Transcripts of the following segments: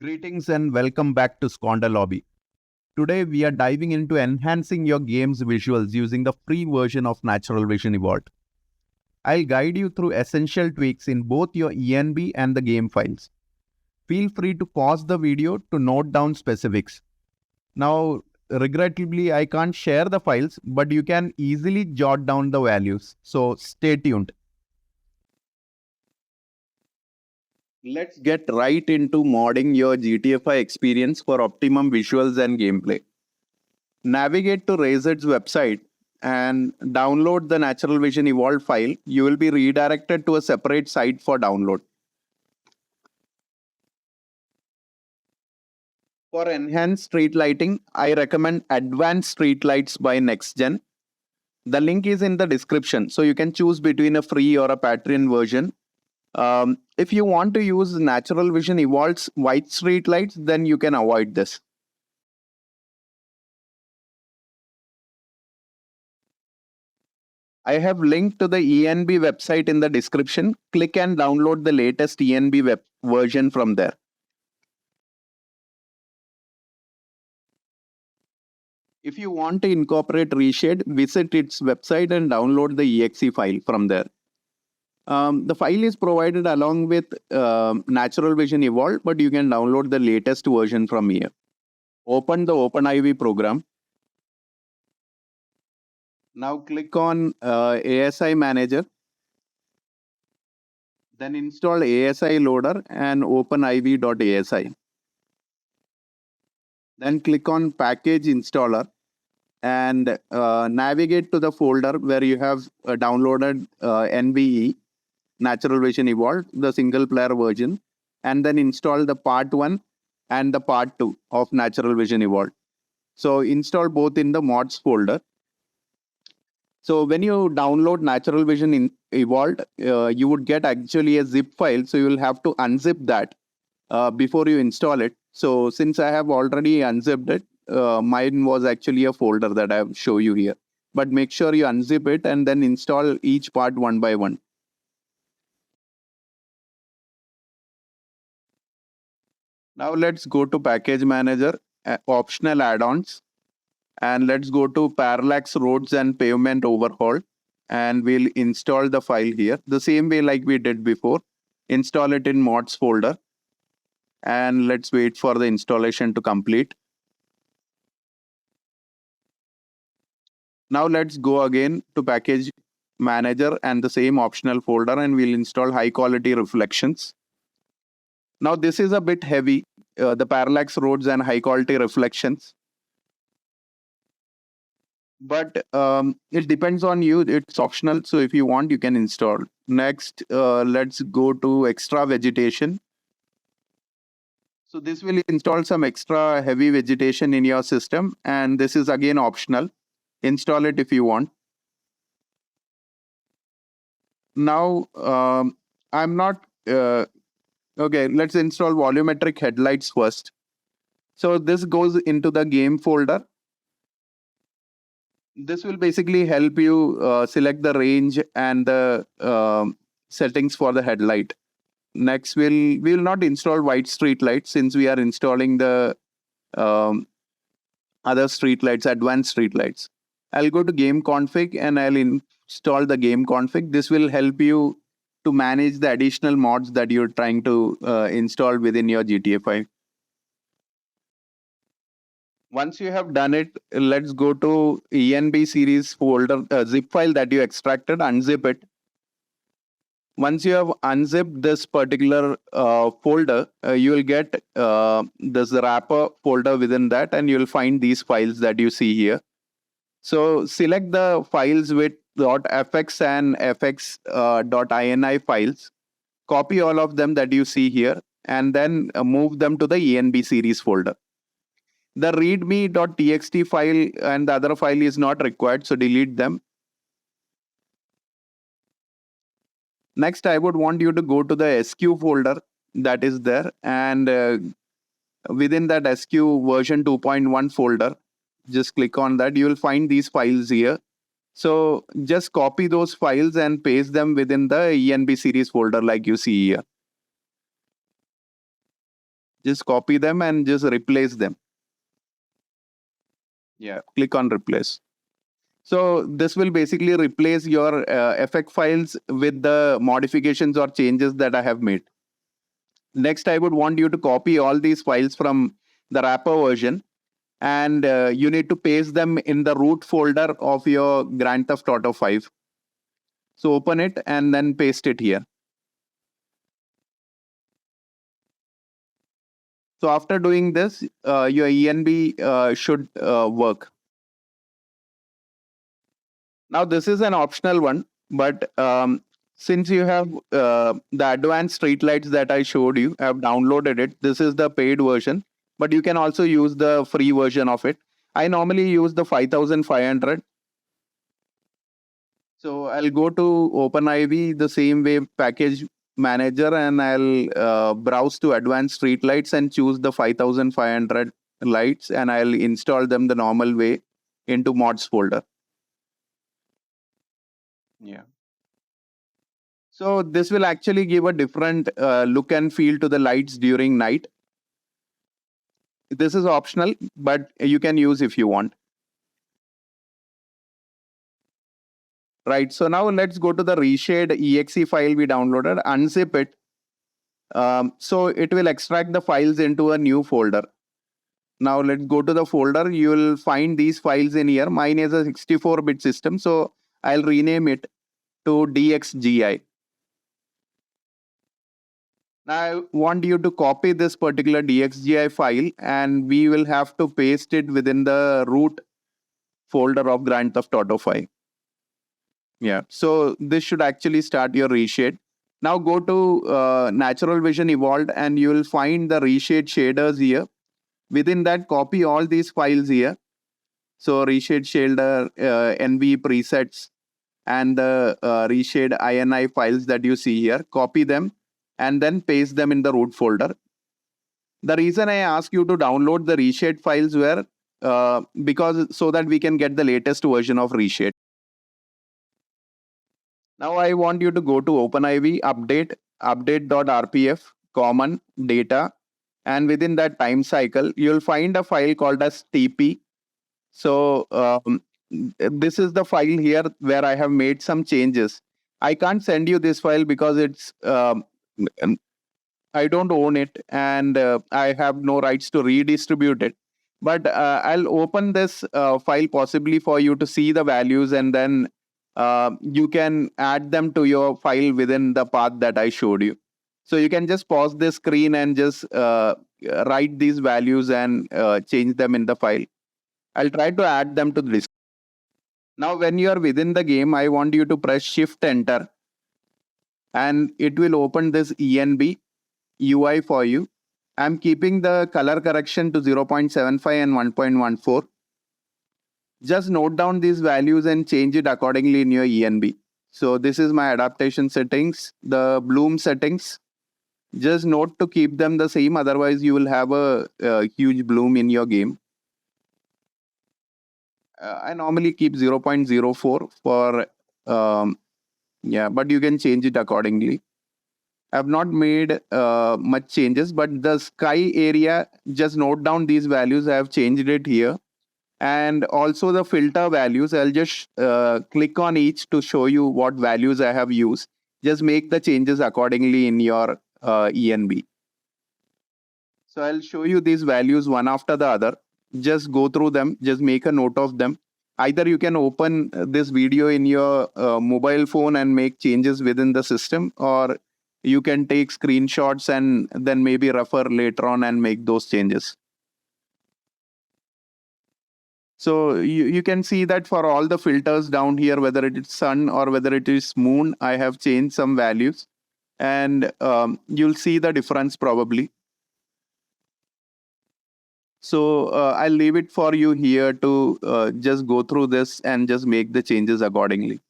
Greetings and welcome back to Sconda Lobby. Today we are diving into enhancing your game's visuals using the free version of NaturalVision Evolved. I'll guide you through essential tweaks in both your ENB and the game files. Feel free to pause the video to note down specifics. Now, regrettably, I can't share the files, but you can easily jot down the values. So stay tuned. Let's get right into modding your GTFI experience for optimum visuals and gameplay. Navigate to Reshade's website and download the NaturalVision Evolved file. You will be redirected to a separate site for download. For enhanced street lighting, I recommend Advanced Street Lights by Nexgen. The link is in the description, so you can choose between a free or a Patreon version. If you want to use NaturalVision Evolved's white street lights, then you can avoid this. I have linked to the ENB website in the description. Click and download the latest ENB web version from there. If you want to incorporate Reshade, visit its website and download the exe file from there. The file is provided along with NaturalVision Evolved, but you can download the latest version from here. Open the OpenIV program. Now click on ASI Manager. Then install ASI Loader and OpenIV.asi. Then click on Package Installer and navigate to the folder where you have downloaded NVE, NaturalVision Evolved, the single player version, and then install the part 1 and the part 2 of NaturalVision Evolved. So install both in the mods folder. So when you download NaturalVision Evolved, you would get actually a zip file. So you will have to unzip that before you install it. So since I have already unzipped it, mine was actually a folder that I have show you here. But make sure you unzip it and then install each part one by one. Now let's go to Package Manager, Optional Add-ons, and let's go to Parallax Roads and Pavement Overhaul, and we'll install the file here the same way like we did before. Install it in mods folder, and let's wait for the installation to complete. Now let's go again to Package Manager and the same optional folder, and we'll install High Quality Reflections. Now this is a bit heavy, the Parallax Roads and High Quality Reflections. But it depends on you. It's optional. So if you want, you can install. Next, let's go to Extra Vegetation. So this will install some extra heavy vegetation in your system. And this is again optional. Install it if you want. Now, I'm not... okay, let's install Volumetric Headlights first. So this goes into the game folder. This will basically help you select the range and the settings for the headlight. Next, we'll not install white street lights since we are installing the other street lights, advanced street lights. I'll go to game config and I'll install the game config. This will help you to manage the additional mods that you're trying to install within your GTFI. Once you have done it, let's go to ENB series folder, zip file that you extracted, unzip it. Once you have unzipped this particular folder, you will get this wrapper folder within that, and you'll find these files that you see here. So select the files with .fx and fx.ini files, copy all of them that you see here, and then move them to the ENB series folder. The readme.txt file and the other file is not required, so delete them. Next, I would want you to go to the SQ folder that is there, and within that SQ version 2.1 folder, just click on that. You will find these files here. So just copy those files and paste them within the ENB series folder like you see here. Just copy them and just replace them. Yeah, click on replace. So this will basically replace your effect files with the modifications or changes that I have made. Next, I would want you to copy all these files from the wrapper version, and you need to paste them in the root folder of your Grand Theft Auto 5. So open it and then paste it here. So after doing this, your ENB should work. Now this is an optional one, but since you have the advanced streetlights that I showed you, I have downloaded it. This is the paid version, but you can also use the free version of it. I normally use the 5500. So I'll go to OpenIV, the same way package manager, and I'll browse to advanced streetlights and choose the 5500 lights, and I'll install them the normal way into mods folder. Yeah. So this will actually give a different look and feel to the lights during night. This is optional, but you can use if you want. Right, so now let's go to the reshade exe file we downloaded, unzip it. So it will extract the files into a new folder. Now let's go to the folder. You will find these files in here. Mine is a 64-bit system, so I'll rename it to DXGI. Now I want you to copy this particular DXGI file, and we will have to paste it within the root folder of Grand Theft Auto 5. Yeah, so this should actually start your reshade. Now go to NaturalVision Evolved, and you will find the reshade shaders here. Within that, copy all these files here. So reshade shader, NV presets, and the reshade INI files that you see here. Copy them and then paste them in the root folder. The reason I ask you to download the reshade files were because so that we can get the latest version of reshade. Now I want you to go to OpenIV, update.rpf, common, data, and within that time cycle, you'll find a file called as TP. So this is the file here where I have made some changes. I can't send you this file because it's I don't own it, and I have no rights to redistribute it. But I'll open this file possibly for you to see the values, and then you can add them to your file within the path that I showed you. So you can just pause this screen and just write these values and change them in the file. I'll try to add them to this. Now, when you are within the game, I want you to press Shift Enter, and it will open this ENB UI for you. I'm keeping the color correction to 0.75 and 1.14. Just note down these values and change it accordingly in your ENB. So this is my adaptation settings, the bloom settings. Just note to keep them the same, otherwise you will have a huge bloom in your game. I normally keep 0.04 for, yeah, but you can change it accordingly. I've not made much changes, but the sky area, just note down these values. I have changed it here. And also the filter values, I'll just click on each to show you what values I have used. Just make the changes accordingly in your ENB. So I'll show you these values one after the other. Just go through them, just make a note of them. Either you can open this video in your mobile phone and make changes within the system, or you can take screenshots and then maybe refer later on and make those changes. So you can see that for all the filters down here, whether it is sun or whether it is moon, I have changed some values, and you'll see the difference probably. So I'll leave it for you here to just go through this and just make the changes accordingly.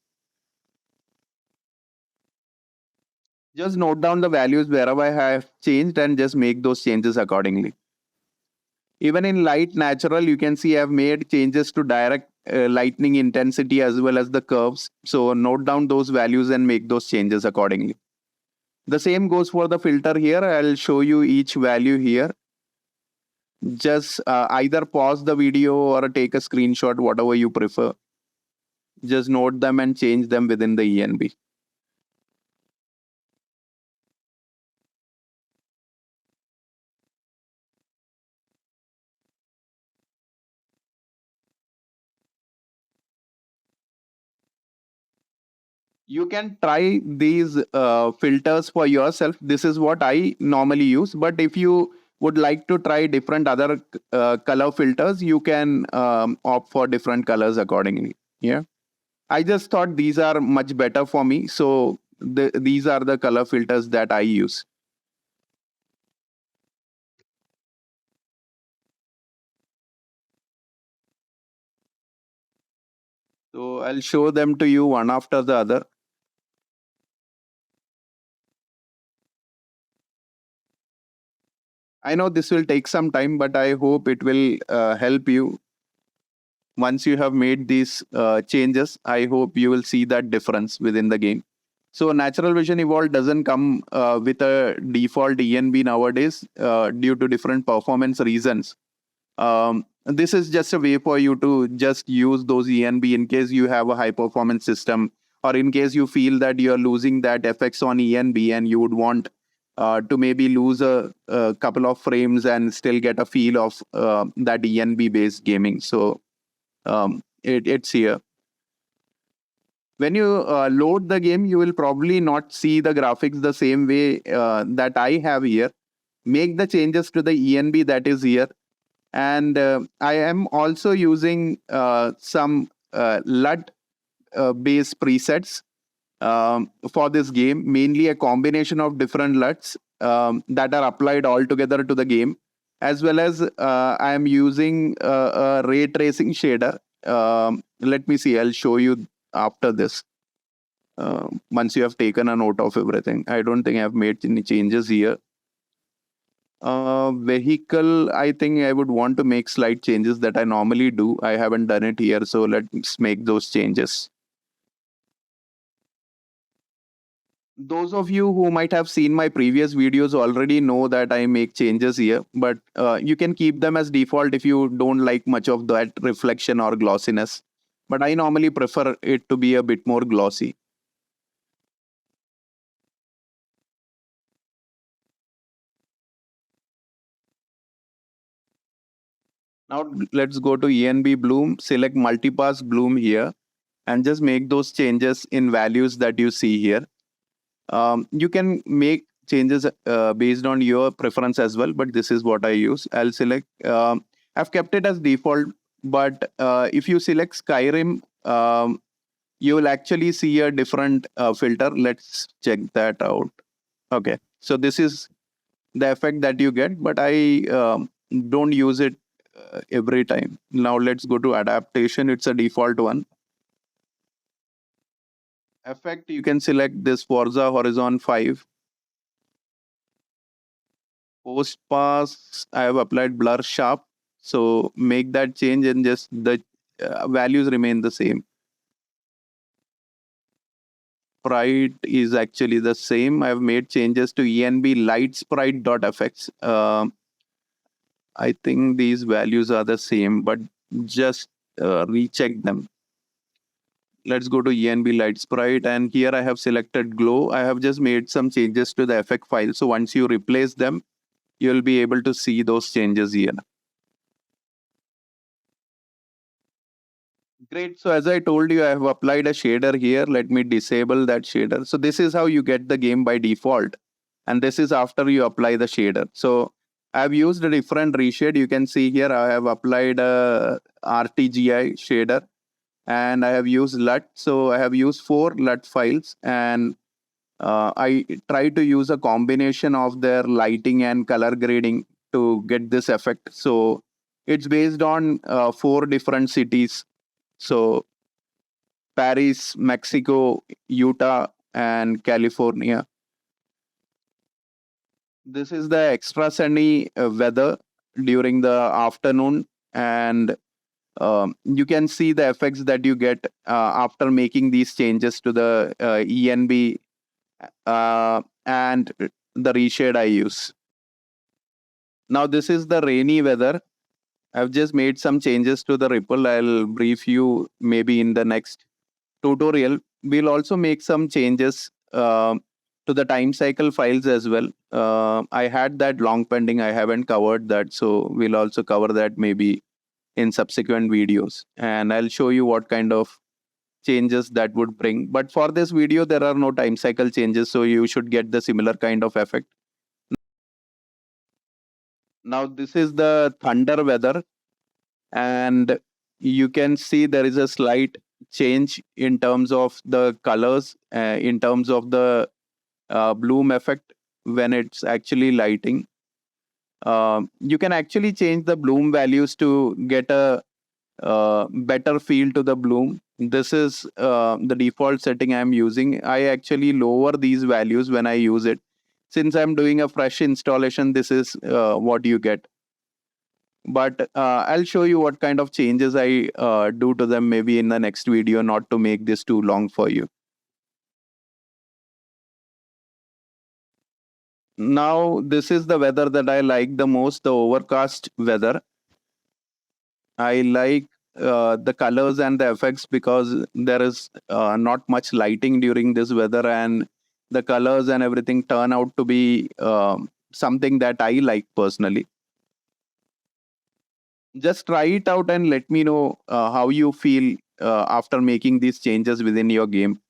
Just note down the values wherever I have changed and just make those changes accordingly. Even in light natural, you can see I've made changes to direct lightning intensity as well as the curves. So note down those values and make those changes accordingly. The same goes for the filter here. I'll show you each value here. Just either pause the video or take a screenshot, whatever you prefer. Just note them and change them within the ENB. You can try these filters for yourself. This is what I normally use. But if you would like to try different other color filters, you can opt for different colors accordingly. Yeah. I just thought these are much better for me. So these are the color filters that I use. So I'll show them to you one after the other. I know this will take some time, but I hope it will help you. Once you have made these changes, I hope you will see that difference within the game. So Natural Vision Evolved doesn't come with a default ENB nowadays due to different performance reasons. This is just a way for you to just use those ENB in case you have a high performance system, or in case you feel that you're losing that effects on ENB and you would want to maybe lose a couple of frames and still get a feel of that ENB based gaming. So it's here. When you load the game, you will probably not see the graphics the same way that I have here. Make the changes to the ENB that is here. And I am also using some LUT based presets for this game, mainly a combination of different LUTs that are applied all together to the game, as well as I am using a ray tracing shader. Let me see, I'll show you after this. Once you have taken a note of everything, I don't think I've made any changes here. Vehicle, I think I would want to make slight changes that I normally do. I haven't done it here, so let's make those changes. Those of you who might have seen my previous videos already know that I make changes here, but you can keep them as default if you don't like much of that reflection or glossiness. But I normally prefer it to be a bit more glossy. Now let's go to ENB Bloom, select multipass Bloom here, and just make those changes in values that you see here. You can make changes based on your preference as well, but this is what I use. I'll select, I've kept it as default, but if you select Skyrim, you will actually see a different filter. Let's check that out. Okay, so this is the effect that you get, but I don't use it every time. Now let's go to adaptation. It's a default one. Effect, you can select this Forza Horizon 5. Post pass, I have applied blur sharp. So make that change and just the values remain the same. Sprite is actually the same. I've made changes to ENB light sprite.fx. I think these values are the same, but just recheck them. Let's go to ENB light sprite, and here I have selected glow. I have just made some changes to the effect file. So once you replace them, you'll be able to see those changes here. Great. So as I told you, I have applied a shader here. Let me disable that shader. So this is how you get the game by default. And this is after you apply the shader. So I've used a different reshade. You can see here, I have applied a RTGI shader and I have used LUT. So I have used 4 LUT files, and I try to use a combination of their lighting and color grading to get this effect. So it's based on 4 different cities. So Paris, Mexico, Utah, and California. This is the extra sunny weather during the afternoon, and you can see the effects that you get after making these changes to the ENB and the reshade I use. Now this is the rainy weather. I've just made some changes to the ripple. I'll brief you maybe in the next tutorial. We'll also make some changes to the time cycle files as well. I had that long pending. I haven't covered that. So we'll also cover that maybe in subsequent videos. And I'll show you what kind of changes that would bring. But for this video, there are no time cycle changes. So you should get the similar kind of effect. Now this is the thunder weather. And you can see there is a slight change in terms of the colors, in terms of the bloom effect when it's actually lighting. You can actually change the bloom values to get a better feel to the bloom. This is the default setting I'm using. I actually lower these values when I use it. Since I'm doing a fresh installation, this is what you get. But I'll show you what kind of changes I do to them maybe in the next video, not to make this too long for you. Now, this is the weather that I like the most, the overcast weather. I like the colors and the effects because there is not much lighting during this weather, and the colors and everything turn out to be something that I like personally. Just try it out and let me know how you feel after making these changes within your game.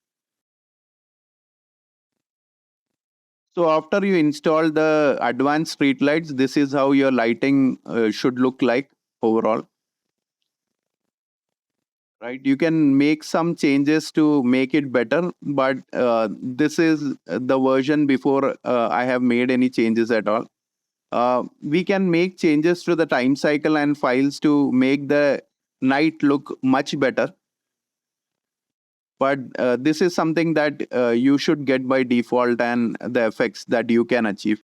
So after you install the advanced street lights, this is how your lighting should look like overall. Right, you can make some changes to make it better, but this is the version before I have made any changes at all. We can make changes to the time cycle and files to make the night look much better. But this is something that you should get by default and the effects that you can achieve.